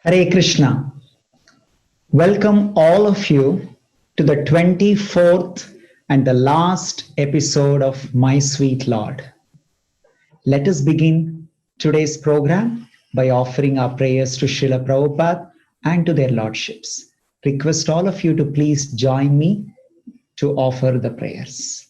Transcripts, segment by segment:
Hare Krishna. Welcome all of you to the 24th and the last episode of My Sweet Lord. Let us begin today's program by offering our prayers to Srila Prabhupada and to their lordships. Request all of you to please join me to offer the prayers.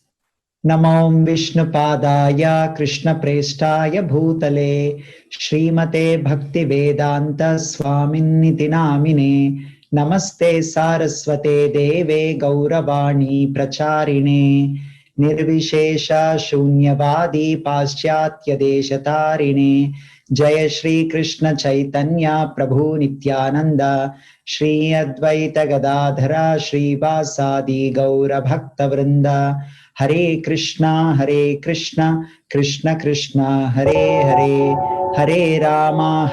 Namo Vishnupadaya Krishna Prestaya Bhutale Srimate Bhakti Vedanta Swaminiti Namine Namaste Saraswate Deve Gauravani Pracharine Nirvishesha Shunyavadi Paschatya Deshatarine Jaya Shri Krishna Chaitanya Prabhu Nityananda Shri Advaita Gadadhara Shri Vasadi Gaura Bhakta Vrinda Hare Krishna, Krishna Krishna, Hare Hare, Hare Rama,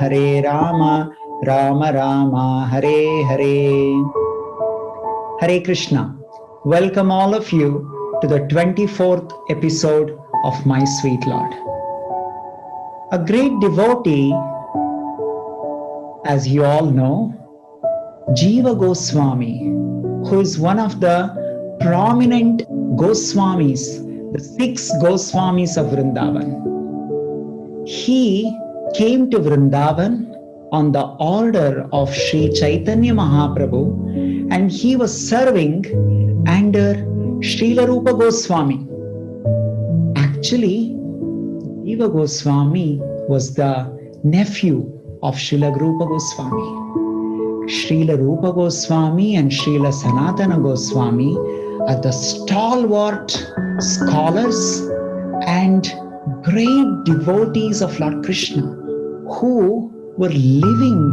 Rama Rama, Hare Hare. Hare Krishna. Welcome all of you to the 24th episode of My Sweet Lord. A great devotee, as you all know, Jiva Goswami, who is one of the prominent Goswamis, the 6 Goswamis of Vrindavan. He came to Vrindavan on the order of Sri Chaitanya Mahaprabhu, and he was serving under Srila Rupa Goswami. Actually, Jiva Goswami was the nephew of Srila Rupa Goswami. Srila Rupa Goswami and Srila Sanatana Goswami are the stalwart scholars and great devotees of Lord Krishna who were living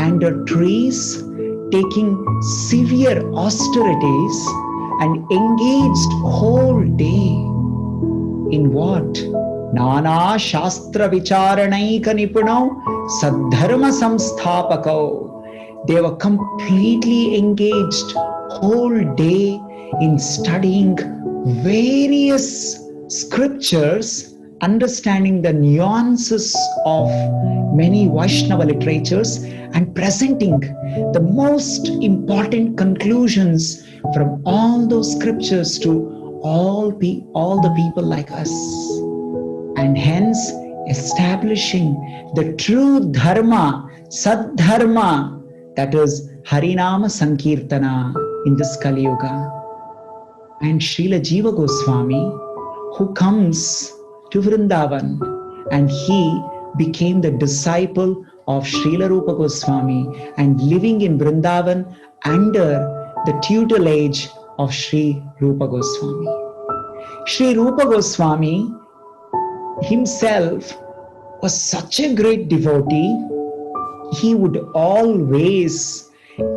under trees, taking severe austerities and engaged whole day in what? Nana Shastra Vicharanaika Nipuno Sadharma Samsthapako. They were completely engaged whole day in studying various scriptures, understanding the nuances of many Vaishnava literatures, and presenting the most important conclusions from all those scriptures to all the people like us, and hence establishing the true dharma, sadharma, that is Harinama Sankirtana in this Kali Yuga. And Srila Jiva Goswami, who comes to Vrindavan, and he became the disciple of Srila Rupa Goswami and living in Vrindavan under the tutelage of Sri Rupa Goswami. Sri Rupa Goswami himself was such a great devotee. He would always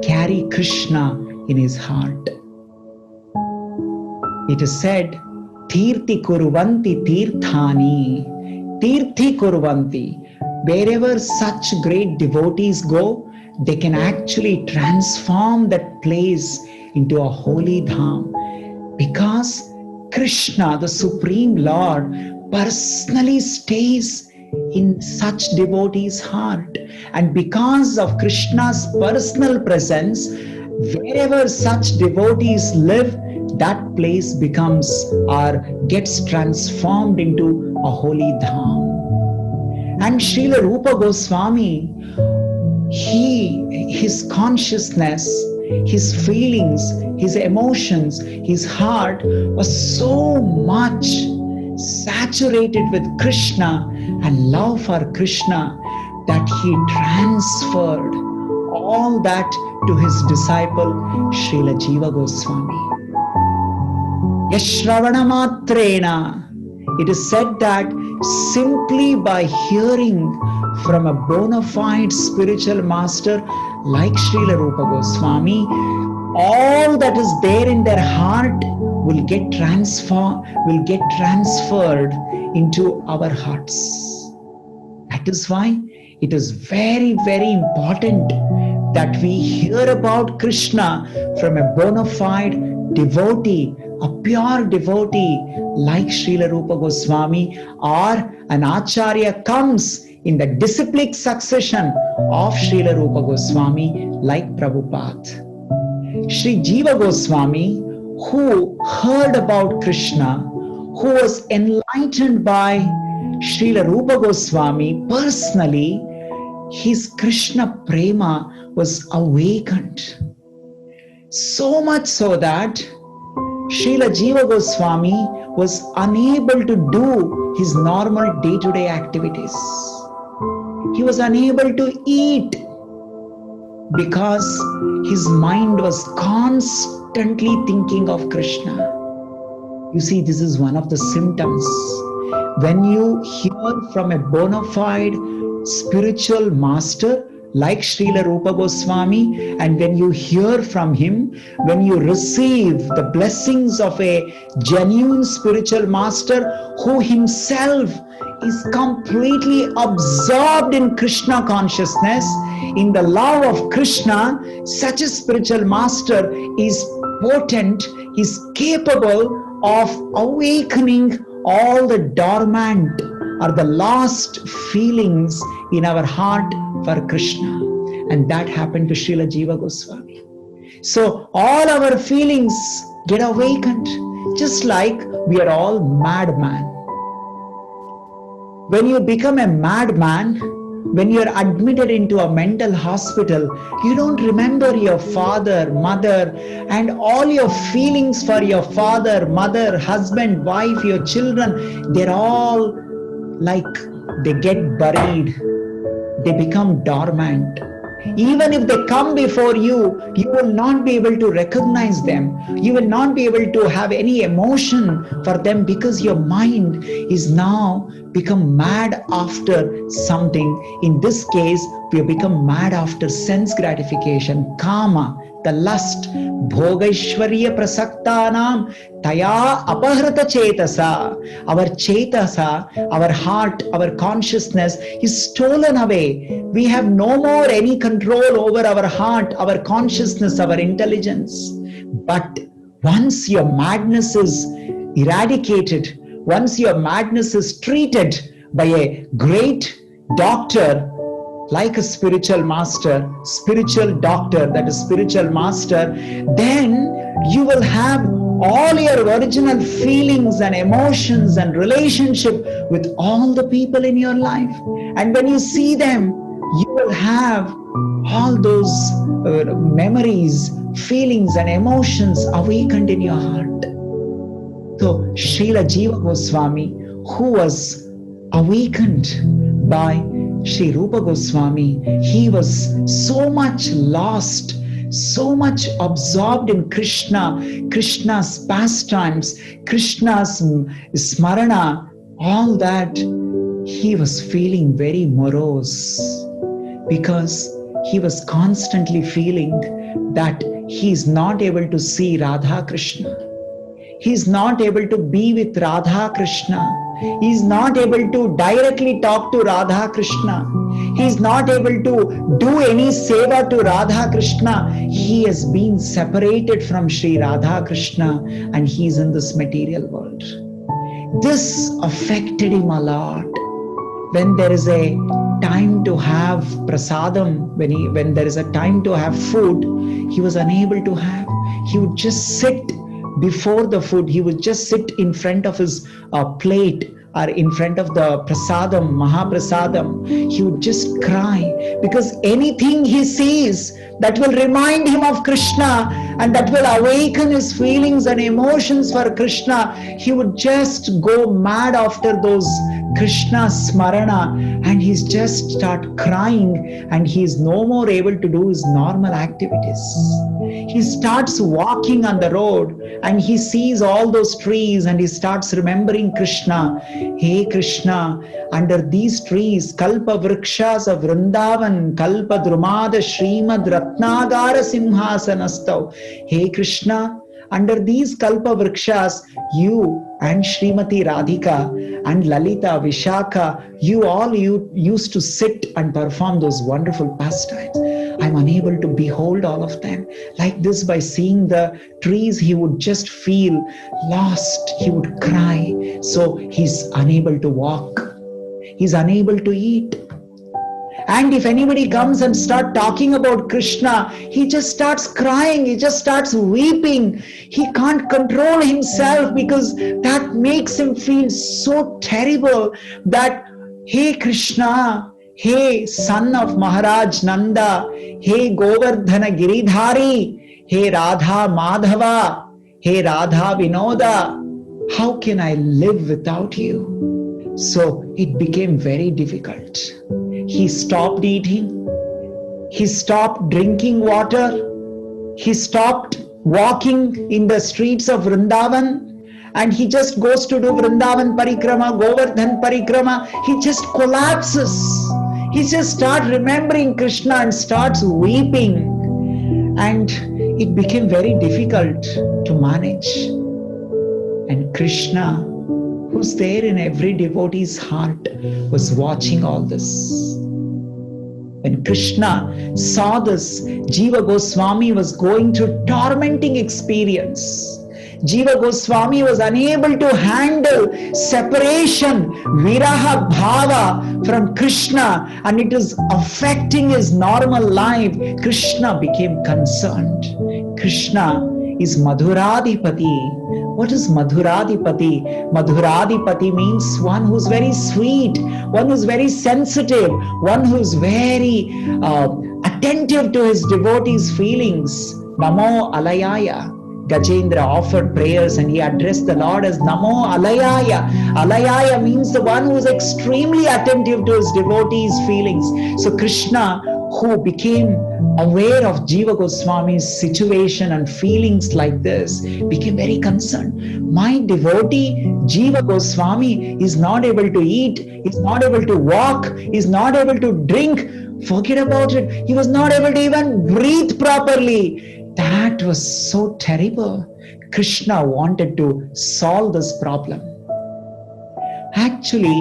carry Krishna in his heart. It is said, Tirthi Kurvanti Tirthani, Tirthi Kurvanti. Wherever such great devotees go, they can actually transform that place into a holy dham. Because Krishna, the Supreme Lord, personally stays in such devotees' heart. And because of Krishna's personal presence, wherever such devotees live, that place becomes or gets transformed into a holy dham. And Srila Rupa Goswami, his consciousness, his feelings, his emotions, his heart was so much saturated with Krishna and love for Krishna that he transferred all that to his disciple Srila Jiva Goswami. Yashravana matrena. It is said that simply by hearing from a bona fide spiritual master like Srila Rupa Goswami, all that is there in their heart will get transferred into our hearts. That is why it is very, very important that we hear about Krishna from a bona fide devotee, a pure devotee like Srila Rupa Goswami, or an Acharya comes in the disciplic succession of Srila Rupa Goswami like Prabhupada. Sri Jiva Goswami, who heard about Krishna, who was enlightened by Srila Rupa Goswami personally, his Krishna prema was awakened. So much so that Srila Jiva Goswami was unable to do his normal day-to-day activities. He was unable to eat because his mind was constantly thinking of Krishna. You see, this is one of the symptoms. When you hear from a bona fide spiritual master like Srila Rupa Goswami, and when you hear from him, when you receive the blessings of a genuine spiritual master who himself is completely absorbed in Krishna consciousness, in the love of Krishna, such a spiritual master is potent, is capable of awakening all the dormant or the lost feelings in our heart for Krishna. And that happened to Srila Jiva Goswami. So all our feelings get awakened, just like we are all madmen. When you become a madman, when you are admitted into a mental hospital, you don't remember your father, mother, and all your feelings for your father, mother, husband, wife, your children. They're all like they get buried. They become dormant. Even if they come before you, you will not be able to recognize them. You will not be able to have any emotion for them because your mind is now become mad after something. In this case, we have become mad after sense gratification, kama, the lust, bhogaishwarya prasaktanam, taya apahrata chetasa. Our chetasa, our heart, our consciousness is stolen away. We have no more any control over our heart, our consciousness, our intelligence. But once your madness is eradicated, once your madness is treated by a great doctor, like a spiritual master, spiritual doctor, that is spiritual master, then you will have all your original feelings and emotions and relationship with all the people in your life. And when you see them, you will have all those memories, feelings and emotions awakened in your heart. So Srila Jiva Goswami, who was awakened by Sri Rupa Goswami, he was so much lost, so much absorbed in Krishna, Krishna's pastimes, Krishna's smarana, all that he was feeling very morose because he was constantly feeling that he is not able to see Radha Krishna. He is not able to be with Radha Krishna. He is not able to directly talk to Radha Krishna. He is not able to do any seva to Radha Krishna. He has been separated from Sri Radha Krishna and he is in this material world. This affected him a lot. When there is a time to have prasadam, when there is a time to have food, he was unable to have. He would just sit before the food, he would just sit in front of his plate or in front of the prasadam, mahaprasadam. He would just cry because anything he sees that will remind him of Krishna and that will awaken his feelings and emotions for Krishna, he would just go mad after those Krishna smarana and he's just start crying and he is no more able to do his normal activities. He starts walking on the road and he sees all those trees and he starts remembering Krishna. Hey Krishna, under these trees, Kalpa Vrikshas of Vrindavan, Kalpa Drumada Srimad Ratnagara Simhasanastav. Hey Krishna, under these Kalpa Vrikshas, you and Srimati Radhika and Lalita, Vishaka, you used to sit and perform those wonderful pastimes. I'm unable to behold all of them. Like this, by seeing the trees, he would just feel lost. He would cry. So he's unable to walk. He's unable to eat. And if anybody comes and start talking about Krishna, he just starts crying, he just starts weeping. He can't control himself because that makes him feel so terrible that, hey Krishna, hey son of Maharaj Nanda, hey Govardhana Giridhari, hey Radha Madhava, hey Radha Vinoda, how can I live without you? So it became very difficult. He stopped eating, he stopped drinking water, he stopped walking in the streets of Vrindavan, and he just goes to do Vrindavan Parikrama, Govardhan Parikrama. He just collapses. He just starts remembering Krishna and starts weeping. And it became very difficult to manage. And Krishna, who's there in every devotee's heart, was watching all this. When Krishna saw this, Jiva Goswami was going through tormenting experience. Jiva Goswami was unable to handle separation, viraha bhava from Krishna, and it is affecting his normal life. Krishna became concerned. Krishna is Madhuradipati. What is Madhuradipati? Madhuradipati means one who's very sweet, one who's very sensitive, one who's very attentive to his devotees' feelings. Namo Alayaya. Gajendra offered prayers and he addressed the Lord as Namo Alayaya. Alayaya means the one who is extremely attentive to his devotees' feelings. So Krishna, who became aware of Jiva Goswami's situation and feelings like this, became very concerned. My devotee Jiva Goswami is not able to eat, is not able to walk, is not able to drink. Forget about it. He was not able to even breathe properly. That was so terrible. Krishna wanted to solve this problem. Actually,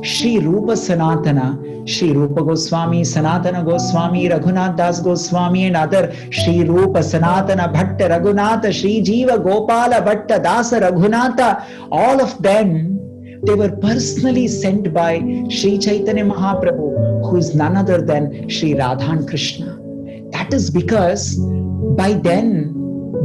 Sri Rupa Sanatana, Sri Rupa Goswami, Sanatana Goswami, Raghunath Das Goswami and other Sri Rupa Sanatana Bhatta Raghunatha, Sri Jiva Gopala Bhatta Dasa Raghunatha, all of them, they were personally sent by Sri Chaitanya Mahaprabhu, who is none other than Sri Radhan Krishna. That is because by then,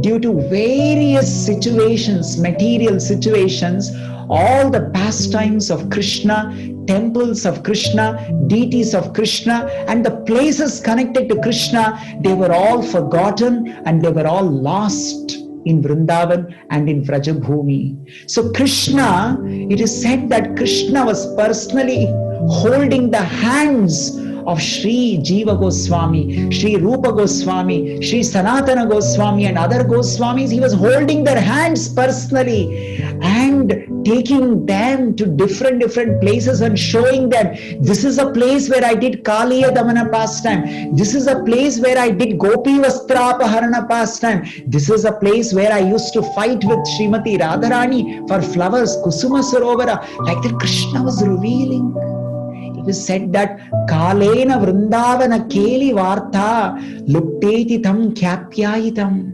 due to various situations, material situations, all the pastimes of Krishna, temples of Krishna, deities of Krishna, and the places connected to Krishna, they were all forgotten and they were all lost in Vrindavan and in Vrajabhumi. So Krishna, it is said that Krishna was personally holding the hands of Sri Jiva Goswami, Sri Rupa Goswami, Sri Sanatana Goswami and other Goswamis. He was holding their hands personally and taking them to different places and showing them, this is a place where I did Kaliya Damana pastime. This is a place where I did Gopi Vastrapaharana pastime. This is a place where I used to fight with Srimati Radharani for flowers, Kusuma Sarovara. Like that Krishna was revealing. It is said that Kalena Vrindavana Keli Vartha Lupteti Tam Kyapyayitam.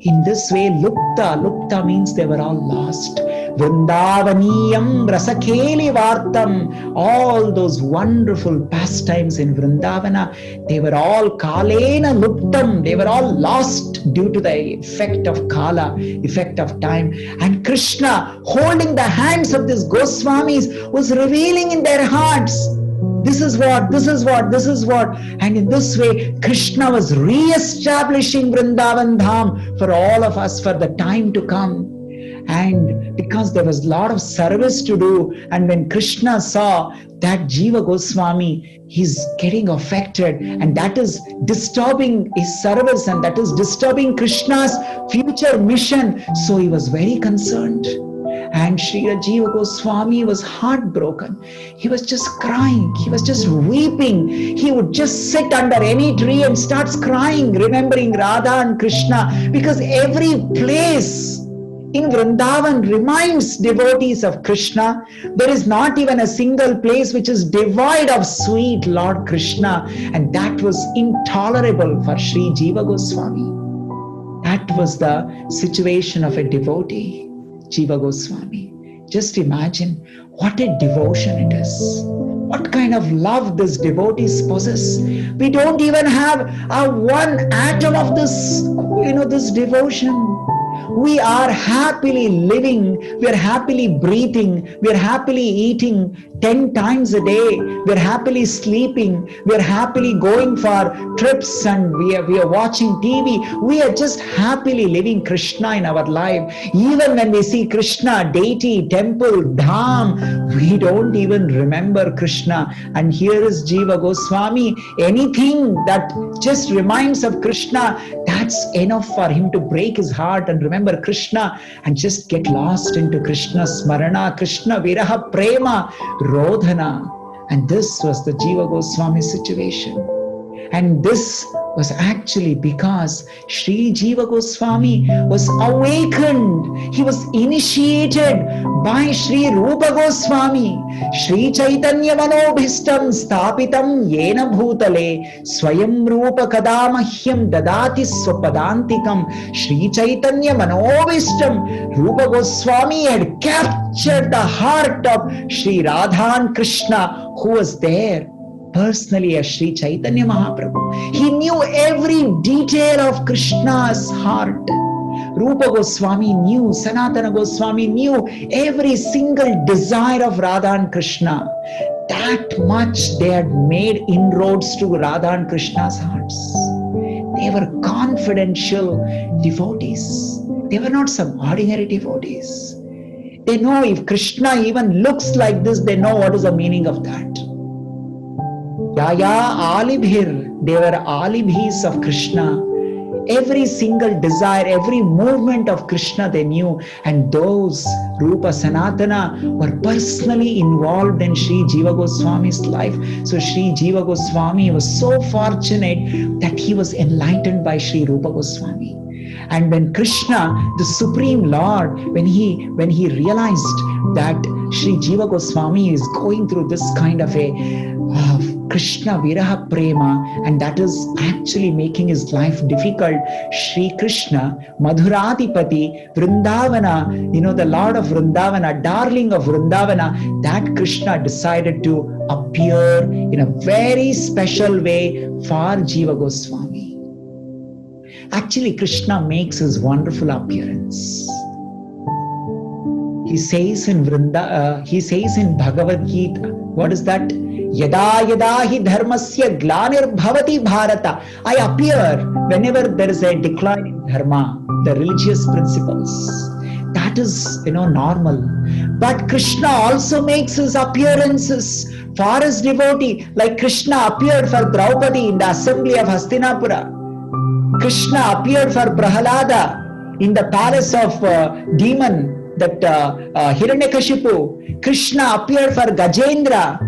In this way, Lupta means they were all lost. Vrindavaniyam Rasakeli Vartam. All those wonderful pastimes in Vrindavana, they were all Kalena Luptam. They were all lost due to the effect of Kala, effect of time. And Krishna, holding the hands of these Goswamis, was revealing in their hearts, this is what, this is what, this is what. And in this way, Krishna was re-establishing Vrindavan Dham for all of us for the time to come. And because there was a lot of service to do, and when Krishna saw that Jiva Goswami, he's getting affected, and that is disturbing his service, and that is disturbing Krishna's future mission, so he was very concerned. And Srila Jiva Goswami was heartbroken. He was just crying. He was just weeping. He would just sit under any tree and starts crying, remembering Radha and Krishna, because every place in Vrindavan reminds devotees of Krishna. There is not even a single place which is devoid of sweet Lord Krishna. And that was intolerable for Sri Jiva Goswami. That was the situation of a devotee, Jiva Goswami. Just imagine what a devotion it is. What kind of love these devotees possess? We don't even have a one atom of this, this devotion. We are happily living, we are happily breathing, we are happily eating 10 times a day, we are happily sleeping, we are happily going for trips, and we are watching TV. We are just happily living Krishna in our life. Even when we see Krishna, deity, temple, dham, we don't even remember Krishna. And here is Jiva Goswami. Anything that just reminds of Krishna, that's enough for him to break his heart and remember Krishna and just get lost into Krishna Smarana, Krishna Viraha Prema Rodhana. And this was the Jiva Goswami situation. And this was actually because Sri Jiva Goswami was awakened. He was initiated by Sri Rupa Goswami. Sri Chaitanya Manobhishtam Sthapitam Yena Bhutale Swayam Rupa Kadamahyam Dadati Swapadantikam. Sri Chaitanya Manobhishtam. Rupa Goswami had captured the heart of Sri Radha and Krishna, who was there personally as Sri Chaitanya Mahaprabhu. He knew every detail of Krishna's heart. Rupa Goswami knew, Sanatana Goswami knew every single desire of Radha and Krishna. That much they had made inroads to Radha and Krishna's hearts. They were confidential devotees. They were not some ordinary devotees. They know if Krishna even looks like this, they know what is the meaning of that. Yaya Alibhir, they were Alibhis of Krishna. Every single desire, every movement of Krishna they knew. And those, Rupa Sanatana, were personally involved in Sri Jiva Goswami's life. So Sri Jiva Goswami was so fortunate that he was enlightened by Sri Rupa Goswami. And when Krishna, the Supreme Lord, when he realized that Sri Jiva Goswami is going through this kind of a Krishna Viraha Prema, and that is actually making his life difficult, Sri Krishna, Madhuradipati, Vrindavana, the Lord of Vrindavana, darling of Vrindavana, that Krishna decided to appear in a very special way for Jiva Goswami. Actually, Krishna makes his wonderful appearance. He says in Bhagavad Gita, what is that? Yada yada hi dharmasya glanir bhavati bharata. I appear whenever there is a decline in dharma, the religious principles. That is, normal. But Krishna also makes his appearances for his devotee. Like Krishna appeared for Draupadi in the assembly of Hastinapura. Krishna appeared for Prahalada in the palace of demon, that Hiranyakashipu. Krishna appeared for Gajendra.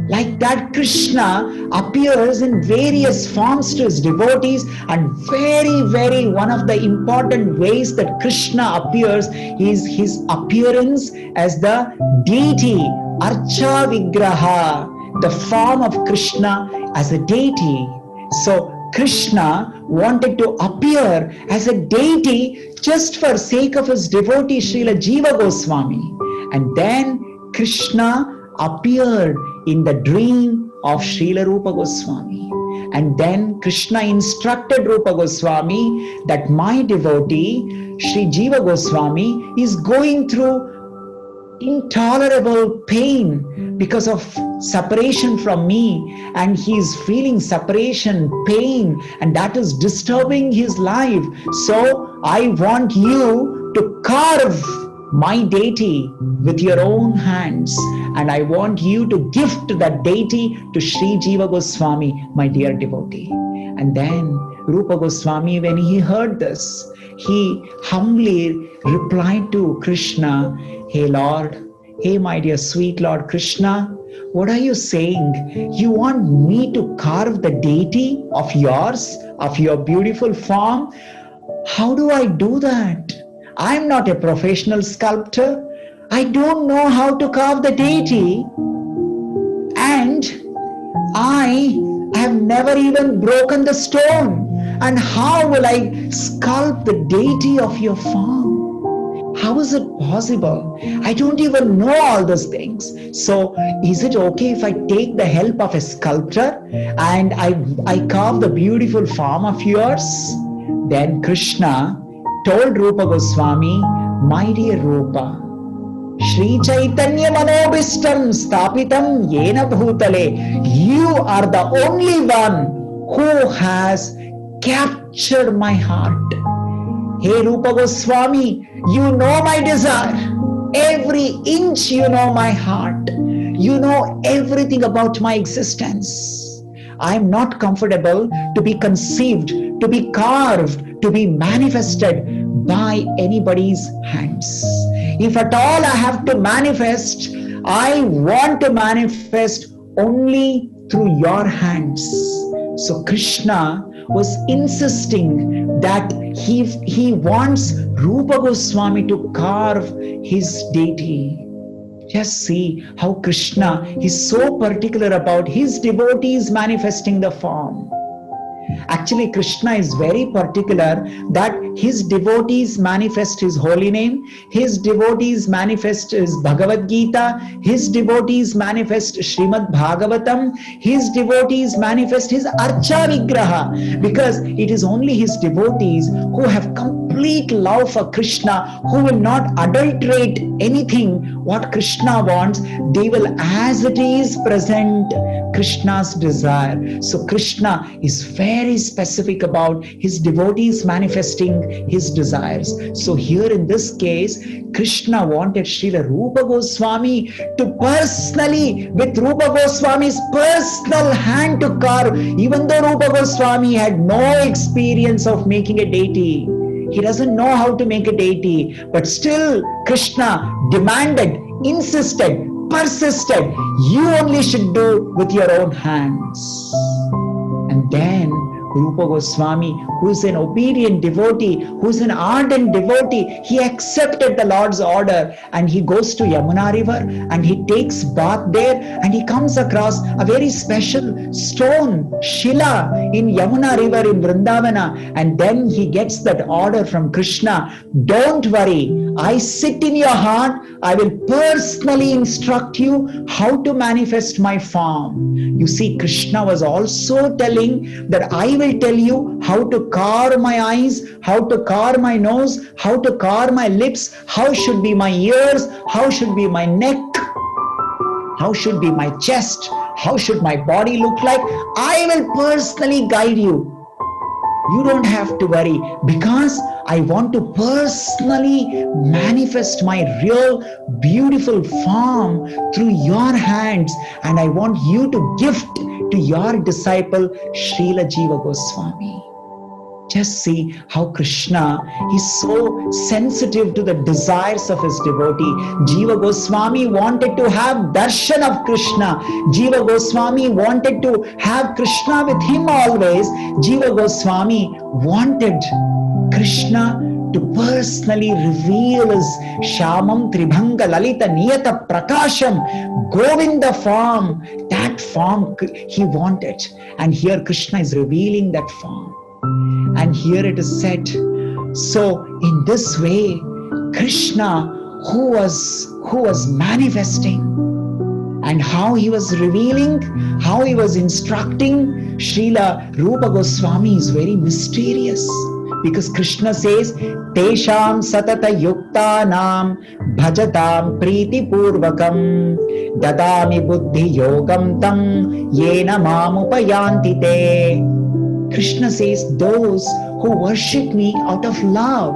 Like that, Krishna appears in various forms to his devotees, and very one of the important ways that Krishna appears is his appearance as the deity, Archa Vigraha, the form of Krishna as a deity. So Krishna wanted to appear as a deity just for sake of his devotee Srila Jiva Goswami. And then Krishna appeared in the dream of Srila Rupa Goswami. And then Krishna instructed Rupa Goswami that my devotee, Sri Jiva Goswami, is going through intolerable pain because of separation from me, and he is feeling separation, pain, and that is disturbing his life. So I want you to carve my deity with your own hands, and I want you to gift that deity to Sri Jiva Goswami, my dear devotee. And then Rupa Goswami, when he heard this, he humbly replied to Krishna, "Hey Lord, hey my dear sweet Lord Krishna, what are you saying? You want me to carve the deity of yours, of your beautiful form? How do I do that? I'm not a professional sculptor. I don't know how to carve the deity. And I have never even broken the stone. And how will I sculpt the deity of your form?" How is it possible? I don't even know all those things. So is it okay if I take the help of a sculptor and I carve the beautiful form of yours? Then Krishna told Rupa Goswami, my dear Rupa, Shri Chaitanya Manobishtam Stapitam Yena Bhutale, you are the only one who has captured my heart. Hey Rupa Goswami, you know my desire. Every inch you know my heart. You know everything about my existence. I am not comfortable to be conceived, to be carved, to be manifested by anybody's hands. If at all I have to manifest, I want to manifest only through your hands. So Krishna was insisting that he wants Rupa Goswami to carve his deity. Just see how Krishna is so particular about his devotees manifesting the form. Actually, Krishna is very particular that his devotees manifest his holy name, his devotees manifest his Bhagavad Gita, his devotees manifest Srimad Bhagavatam, his devotees manifest his Archa Vigraha, because it is only his devotees who have complete love for Krishna, who will not adulterate anything what Krishna wants. They will as it is present Krishna's desire. So Krishna is very specific about his devotees manifesting his desires. So here in this case, Krishna wanted Srila Rupa Goswami to personally, with Rupa Goswami's personal hand to carve, even though Rupa Goswami had no experience of making a deity. He doesn't know how to make a deity, but still Krishna demanded, insisted, persisted, you only should do with your own hands. And then Rupa Goswami, who is an obedient devotee, who is an ardent devotee, he accepted the Lord's order and he goes to Yamuna river and he takes bath there and he comes across a very special stone, Shila, in Yamuna river in Vrindavana, and then he gets that order from Krishna, don't worry, I sit in your heart, I will personally instruct you how to manifest my form. You see, Krishna was also telling that I will tell you how to carve my eyes, how to carve my nose, how to carve my lips, how should be my ears, how should be my neck, how should be my chest, how should my body look like. I will personally guide you. You don't have to worry, because I want to personally manifest my real beautiful form through your hands, and I want you to gift to your disciple Srila Jiva Goswami. Just see how Krishna is so sensitive to the desires of his devotee. Jiva Goswami wanted to have darshan of Krishna. Jiva Goswami wanted to have Krishna with him always. Jiva Goswami wanted Krishna to personally reveal his Shamam Tribhanga Lalita Niyata Prakasham Govinda form. That form he wanted. And here Krishna is revealing that form. And here it is said, so in this way, Krishna, who was manifesting, and how he was revealing, how he was instructing Srila Rupa Goswami is very mysterious. Because Krishna says, Tesham satata yuktanam bhajatam priti purvakam dadami buddhi yogam tam yena mamupayanti te. Krishna says, those who worship me out of love,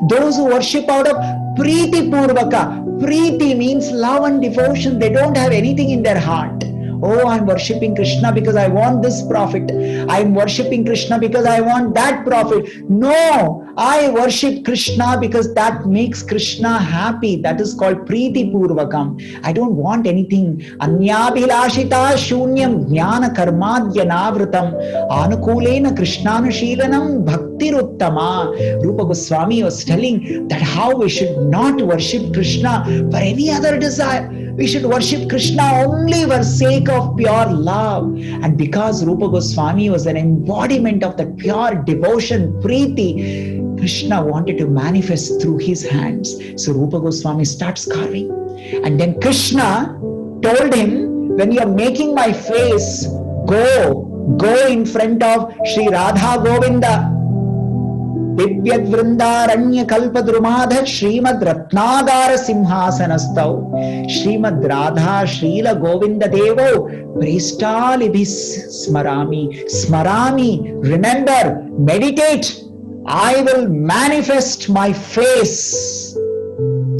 those who worship out of Priti Purvaka. Priti means love and devotion. They don't have anything in their heart. Oh, I'm worshipping Krishna because I want this profit. I'm worshipping Krishna because I want that profit. No, I worship Krishna because that makes Krishna happy. That is called Priti Purvakam. I don't want anything. Anyabhilashita shunyam jnana karmadya navritam anukulena krishnanushilanam bhaktiruttama. Rupa Goswami was telling that how we should not worship Krishna for any other desire. We should worship Krishna only for sake of pure love. And because Rupa Goswami was an embodiment of that pure devotion, Preeti, Krishna wanted to manifest through his hands. So Rupa Goswami starts carving. And then Krishna told him, when you are making my face, go in front of Sri Radha Govinda. Divyad Vrindaranya Kalpadrumadha Srimad Ratnagara Simhasanastau Srimad Radha Srila Govinda Devo Prestalibhis Smarami, remember, meditate. I will manifest my face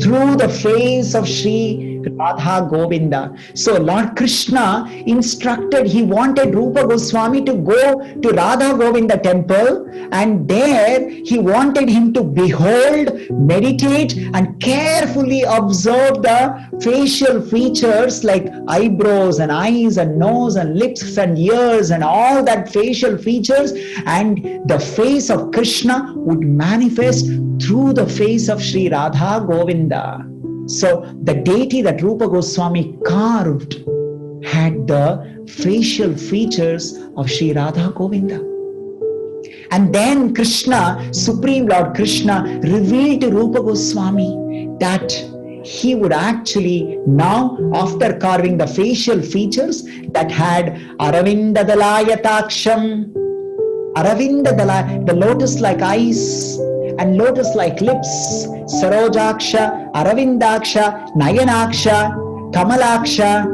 through the face of Sri Radha Govinda. So Lord Krishna instructed, he wanted Rupa Goswami to go to Radha Govinda temple, and there he wanted him to behold, meditate and carefully observe the facial features like eyebrows and eyes and nose and lips and ears and all that facial features, and the face of Krishna would manifest through the face of Sri Radha Govinda. So the deity that Rupa Goswami carved had the facial features of Sri Radha Govinda. And then Krishna, Supreme Lord Krishna, revealed to Rupa Goswami that he would actually now, after carving the facial features that had Aravinda Dalayataksham, the lotus-like eyes and lotus-like lips, Sarojaksha, Aravindaksha, Nayanaksha, Kamalaksha,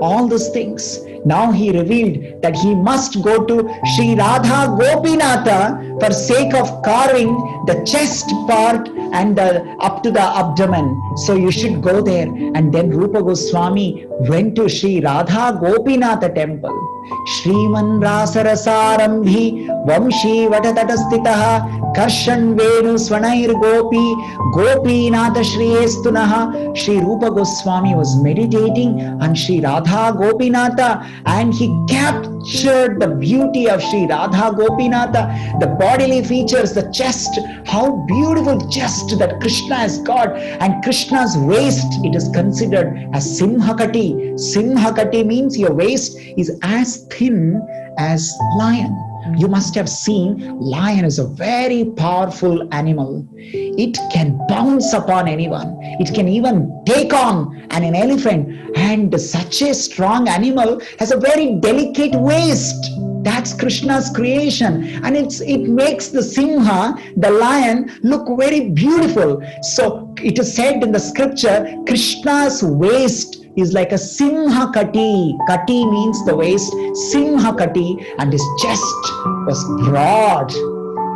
all those things. Now he revealed that he must go to Sri Radha Gopinatha for sake of carving the chest part and up to the abdomen. So you should go there. And then Rupa Goswami went to Sri Radha Gopinatha temple. Shriman Rasarasarambhi Vamshi Vatatatastitaha Karshan Venu Swanair Gopi Gopinatha Shriyestunaha. Sri Rupa Goswami was meditating on Sri Radha Gopinatha, and he captured the beauty of Sri Radha Gopinatha, the bodily features, the chest, how beautiful chest that Krishna has got, and Krishna's waist, it is considered as Simhakati. Simhakati means your waist is as thin as lion. You must have seen, lion is a very powerful animal. It can bounce upon anyone. It can even take on an elephant. And such a strong animal has a very delicate waist. That's Krishna's creation. And it makes the Simha, the lion, look very beautiful. So it is said in the scripture, Krishna's waist is like a Simhakati. Kati means the waist, Simhakati, and his chest was broad.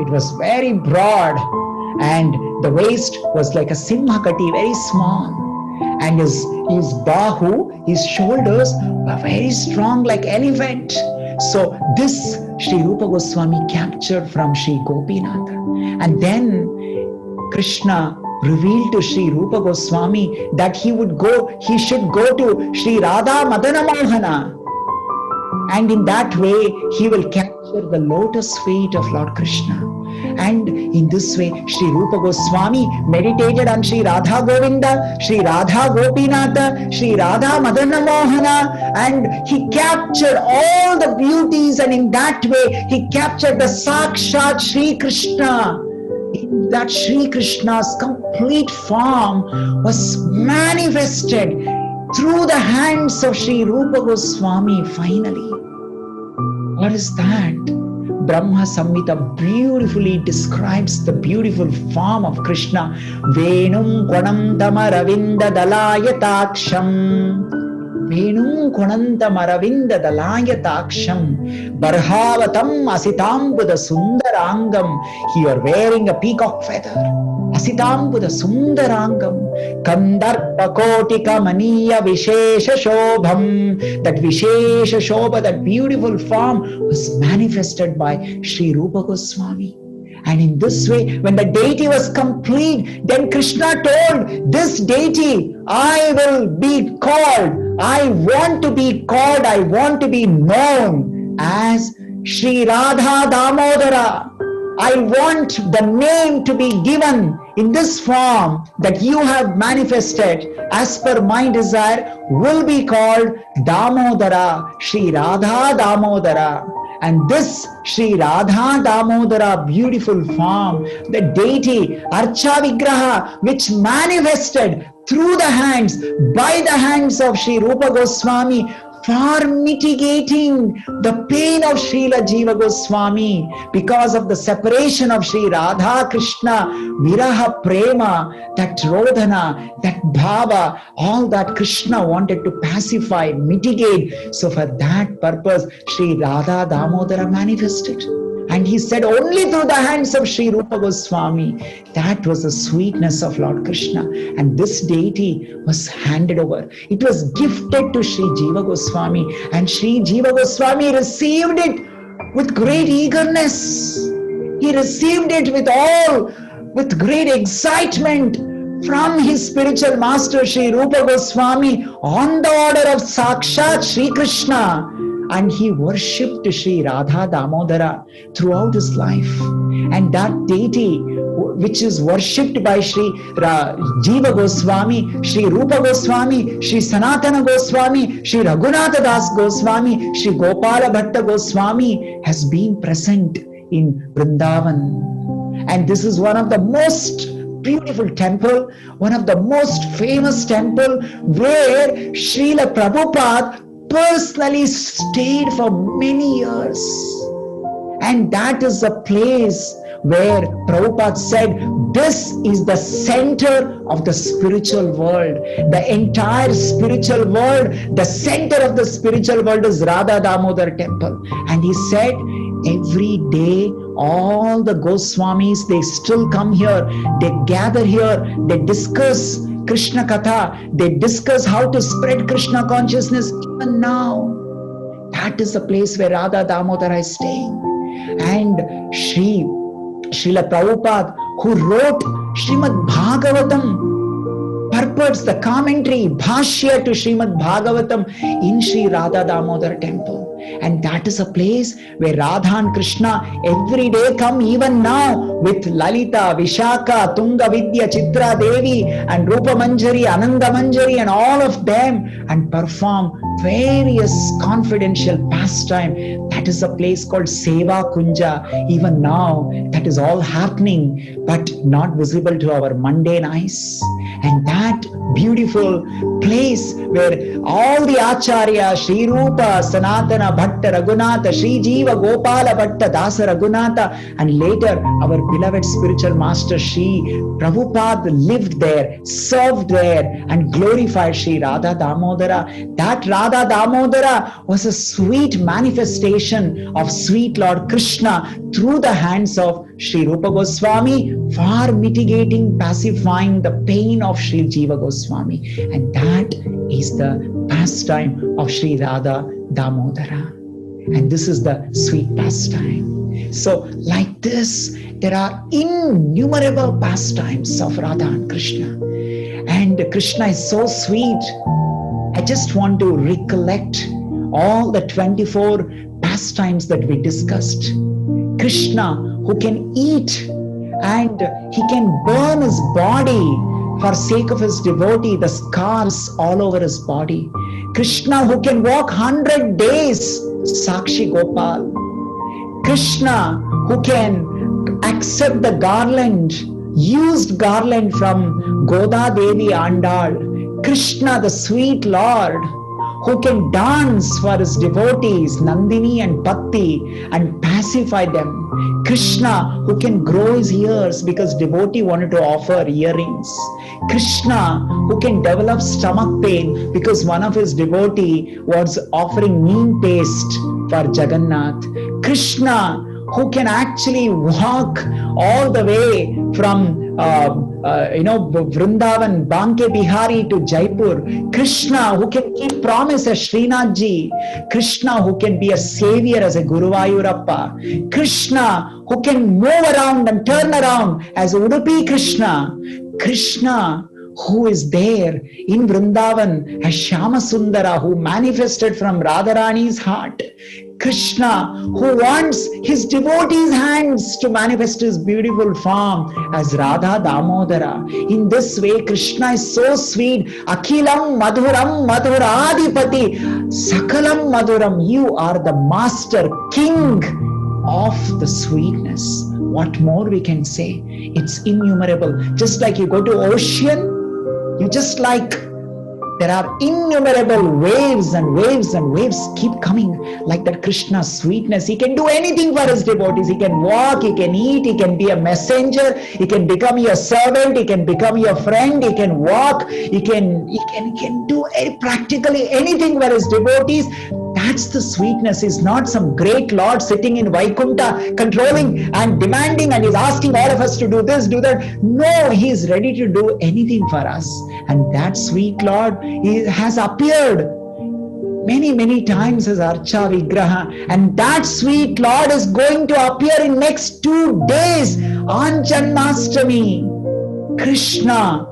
It was very broad, and the waist was like a Simhakati, very small. And his bahu, his shoulders were very strong like elephant. So this Sri Rupa Goswami captured from Sri Gopinatha. And then Krishna revealed to Sri Rupa Goswami that he should go to Sri Radha Madana Mohana, and in that way he will capture the lotus feet of Lord Krishna. And in this way Sri Rupa Goswami meditated on Sri Radha Govinda, Sri Radha Gopinatha, Sri Radha Madana Mohana, and he captured all the beauties, and in that way he captured the Sakshat Sri Krishna. In that Sri Krishna's complete form was manifested through the hands of Sri Rupa Goswami finally. What is that? Brahma Samhita beautifully describes the beautiful form of Krishna. Venum Kwanam Tamaravinda Dalayataksham. Venum Kwananta Maravinda Dalayataksham Barhavatam Asitambuda Sundarangam. He are wearing a peacock feather. Asitambuda Sundarangam Kandarpa Kotika Maniya Vishesha Shobham. That Vishesha Shobha, that beautiful form, was manifested by Sri Rupa Goswami. And in this way, when the deity was complete, then Krishna told this deity, I will be called, I want to be called, I want to be known as Sri Radha Damodara. I want the name to be given in this form that you have manifested as per my desire will be called Damodara, Sri Radha Damodara. And this Sri Radha Damodara beautiful form, the deity Archa Vigraha, which manifested through the hands, by the hands of Sri Rupa Goswami, for mitigating the pain of Srila Jiva Goswami because of the separation of Sri Radha Krishna, Viraha Prema, that Rodhana, that Bhava, all that Krishna wanted to pacify, mitigate. So for that purpose, Sri Radha Damodara manifested. And he said only through the hands of Sri Rupa Goswami. That was the sweetness of Lord Krishna. And this deity was handed over. It was gifted to Sri Jiva Goswami. And Sri Jiva Goswami received it with great eagerness. He received it with great excitement from his spiritual master Sri Rupa Goswami on the order of Sakshat Sri Krishna. And he worshipped Sri Radha Damodara throughout his life. And that deity which is worshipped by Sri Jiva Goswami, Sri Rupa Goswami, Sri Sanatana Goswami, Sri Raghunatha Das Goswami, Sri Gopala Bhatta Goswami has been present in Vrindavan. And this is one of the most beautiful temple, one of the most famous temple where Srila Prabhupada personally stayed for many years. And that is the place where Prabhupada said, this is the center of the spiritual world. The entire spiritual world, the center of the spiritual world is Radha Damodar temple. And he said, every day, all the Goswamis, they still come here, they gather here, they discuss Krishna Katha, they discuss how to spread Krishna consciousness even now. That is the place where Radha Damodara is staying. And Srila Prabhupada, who wrote Srimad Bhagavatam, purports the commentary, Bhashya to Srimad Bhagavatam in Sri Radha Damodar temple. And that is a place where Radha and Krishna every day come even now with Lalita, Vishaka, Tunga Vidya, Chitra Devi and Rupa Manjari, Ananda Manjari and all of them and perform various confidential pastime. That is a place called Seva Kunja. Even now, that is all happening, but not visible to our mundane eyes. And that beautiful place where all the Acharya, Sri Rupa, Sanatana, Bhatta, Raghunatha, Sri Jiva, Gopala Bhatta, Dasa Raghunatha, and later our beloved spiritual master Sri Prabhupada lived there, served there, and glorified Sri Radha Damodara. That Radha Damodara was a sweet manifestation of sweet Lord Krishna through the hands of Sri Rupa Goswami for mitigating, pacifying the pain of Sri Jiva Goswami. And that is the pastime of Sri Radha Damodara. And this is the sweet pastime. So like this, there are innumerable pastimes of Radha and Krishna. And Krishna is so sweet. I just want to recollect all the 24 pastimes that we discussed. Krishna, who can eat and he can burn his body for sake of his devotee, the scars all over his body. Krishna, who can walk 100 days, Sakshi Gopal. Krishna, who can accept the garland, used garland from Goda Devi Andal. Krishna, the sweet Lord, who can dance for his devotees, Nandini and Patti, and pacify them. Krishna, who can grow his ears because devotee wanted to offer earrings. Krishna, who can develop stomach pain because one of his devotee was offering neem paste for Jagannath. Krishna, who can actually walk all the way from Vrindavan, Banke Bihari to Jaipur. Krishna, who can keep promise as Srinathji. Krishna, who can be a savior as a Guruvayurappa. Krishna, who can move around and turn around as Udupi Krishna. Krishna, who is there in Vrindavan as Shyama Sundara, who manifested from Radharani's heart. Krishna, who wants his devotees' hands to manifest his beautiful form as Radha Damodara. In this way, Krishna is so sweet. Akhilam Madhuram Madhuradipati. Sakalam Madhuram. You are the master, king of the sweetness. What more we can say? It's innumerable. Just like you go to ocean, you just like there are innumerable waves and waves and waves keep coming, like that Krishna's sweetness. He can do anything for his devotees. He can walk, he can eat, he can be a messenger, he can become your servant, he can become your friend, he can walk, he can do practically anything for his devotees. That's the sweetness. Is not some great Lord sitting in Vaikunta controlling and demanding, and he's asking all of us to do this, do that. No, he is ready to do anything for us. And that sweet Lord has appeared many times as Archa Vigraha, and that sweet Lord is going to appear in next 2 days on Janmashtami. Krishna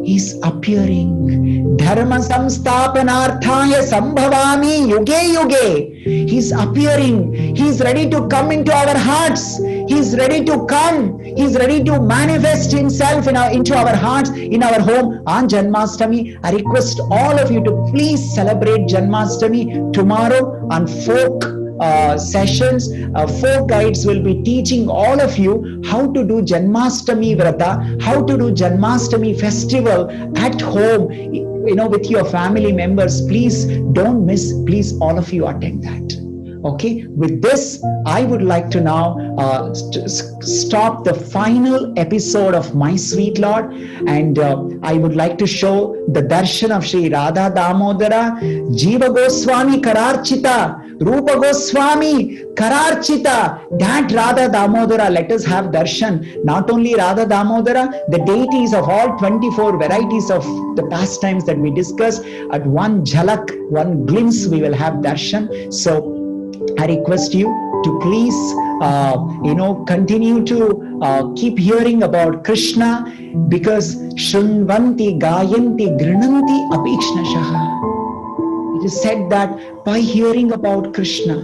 is appearing. Dharma samsthapanarthaya sambhavami yuge yuge. He's appearing. He's ready to come into our hearts. He's ready to come. He's ready to manifest himself into our hearts, in our home on Janmashtami. I request all of you to please celebrate Janmashtami tomorrow on folk sessions. Folk guides will be teaching all of you how to do Janmashtami Vrata, how to do Janmashtami festival at home, with your family members. Please don't miss. Please, all of you attend that. Okay, with this, I would like to now stop the final episode of My Sweet Lord, and I would like to show the darshan of Sri Radha Damodara, Jiva Goswami Kararchita, Rupa Goswami Kararchita, that Radha Damodara. Let us have darshan. Not only Radha Damodara, the deities of all 24 varieties of the pastimes that we discussed. At one jhalak, one glimpse, we will have darshan. So I request you to please, continue to keep hearing about Krishna, because Shrunvanti, Gayanti, Grinanti, Apikshnashaha. It is said that by hearing about Krishna,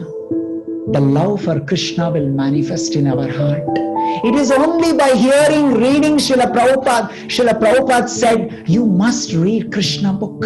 the love for Krishna will manifest in our heart. It is only by reading Srila Prabhupada. Srila Prabhupada said, you must read Krishna book.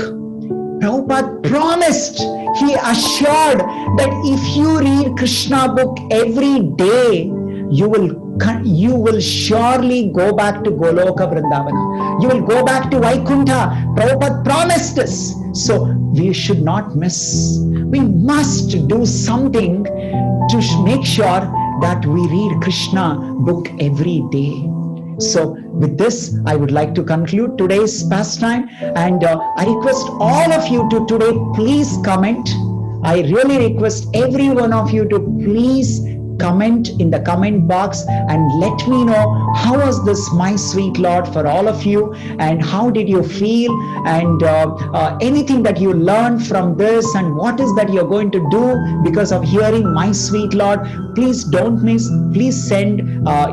Prabhupada promised, he assured that if you read Krishna book every day, you will surely go back to Goloka Vrindavana. You will go back to Vaikuntha. Prabhupada promised us. So we should not miss. We must do something to make sure that we read Krishna book every day. So with this, I would like to conclude today's pastime, and I request all of you to today please comment. I really request every one of you to please comment in the comment box and let me know how was this My Sweet Lord for all of you, and how did you feel, and anything that you learned from this, and what is that you're going to do because of hearing My Sweet Lord. Please don't miss. Please send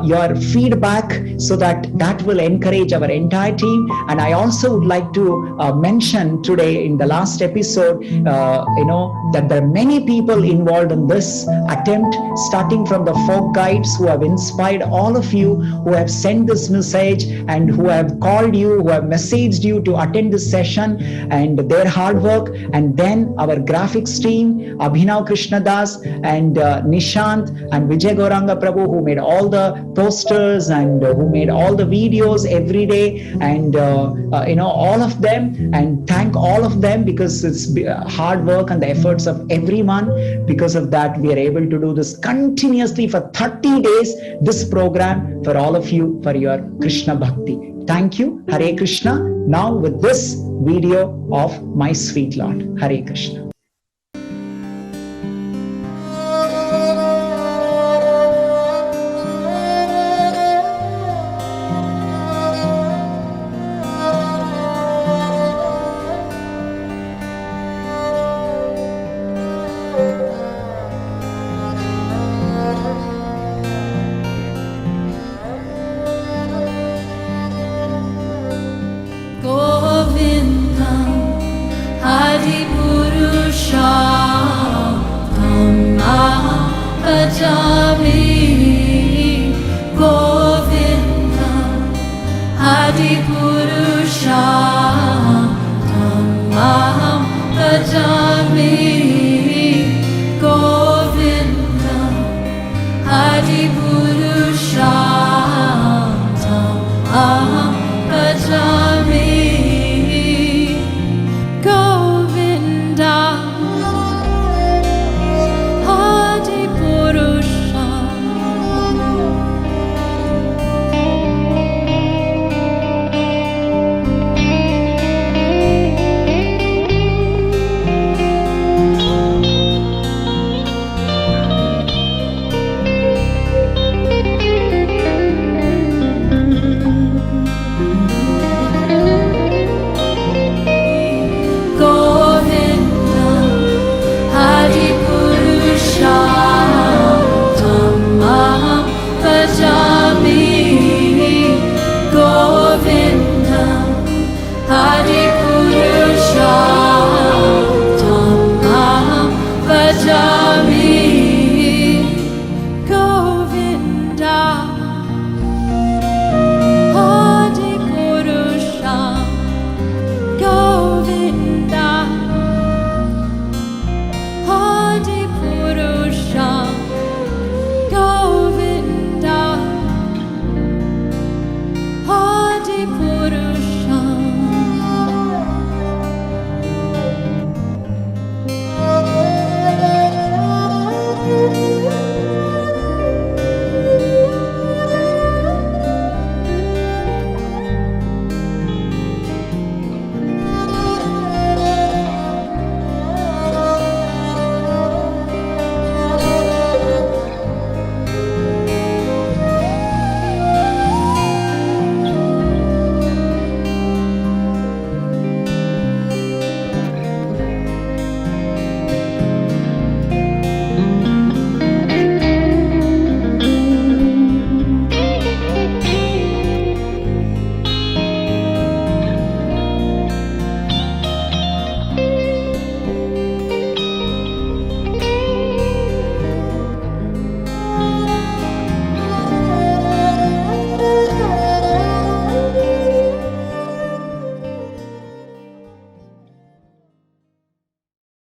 your feedback, so that will encourage our entire team. And I also would like to mention today in the last episode, that there are many people involved in this attempt, starting from the folk guides who have inspired all of you, who have sent this message, and who have called you, who have messaged you to attend this session, and their hard work. And then our graphics team, Abhinav Krishnadas and Nishant and Vijay Gauranga Prabhu, who made all the posters and who made all the videos every day, and all of them. And thank all of them, because it's hard work and the efforts of everyone. Because of that, we are able to do this continuously for 30 days, this program for all of you, for your Krishna Bhakti. Thank you. Hare Krishna. Now with this video of My Sweet Lord. Hare Krishna.